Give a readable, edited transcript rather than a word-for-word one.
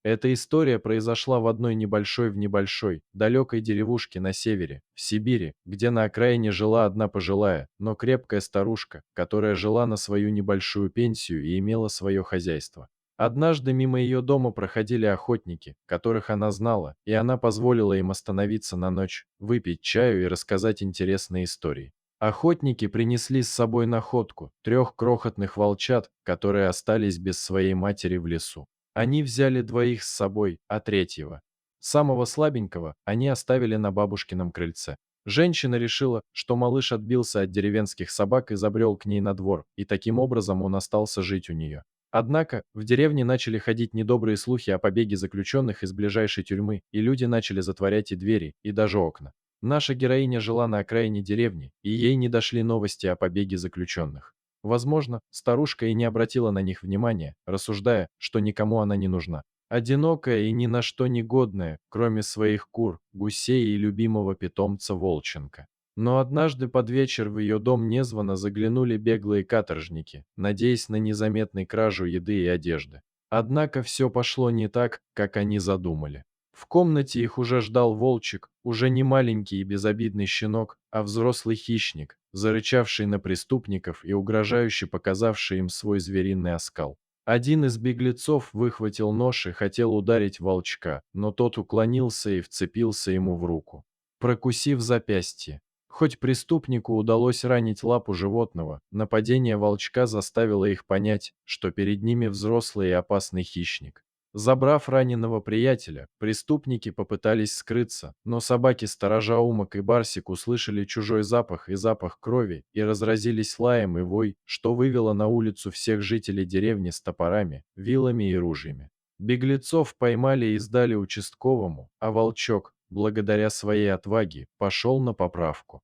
Эта история произошла в небольшой, далекой деревушке на севере, в Сибири, где на окраине жила одна пожилая, но крепкая старушка, которая жила на свою небольшую пенсию и имела свое хозяйство. Однажды мимо ее дома проходили охотники, которых она знала, и она позволила им остановиться на ночь, выпить чаю и рассказать интересные истории. Охотники принесли с собой находку, 3 крохотных волчат, которые остались без своей матери в лесу. Они взяли 2 с собой, а третьего, самого слабенького, они оставили на бабушкином крыльце. Женщина решила, что малыш отбился от деревенских собак и забрел к ней на двор, и таким образом он остался жить у нее. Однако, в деревне начали ходить недобрые слухи о побеге заключенных из ближайшей тюрьмы, и люди начали затворять и двери, и даже окна. Наша героиня жила на окраине деревни, и ей не дошли новости о побеге заключенных. Возможно, старушка и не обратила на них внимания, рассуждая, что никому она не нужна. Одинокая и ни на что не годная, кроме своих кур, гусей и любимого питомца волченка. Но однажды под вечер в ее дом незвано заглянули беглые каторжники, надеясь на незаметной кражу еды и одежды. Однако все пошло не так, как они задумали. В комнате их уже ждал волчик, уже не маленький и безобидный щенок, а взрослый хищник, зарычавший на преступников и угрожающе показавший им свой звериный оскал. Один из беглецов выхватил нож и хотел ударить волчка, но тот уклонился и вцепился ему в руку, прокусив запястье. Хоть преступнику удалось ранить лапу животного, нападение волчка заставило их понять, что перед ними взрослый и опасный хищник. Забрав раненого приятеля, преступники попытались скрыться, но собаки-сторожа Умок и Барсик услышали чужой запах и запах крови и разразились лаем и вой, что вывело на улицу всех жителей деревни с топорами, вилами и ружьями. Беглецов поймали и сдали участковому, а волчок, благодаря своей отваге, пошел на поправку.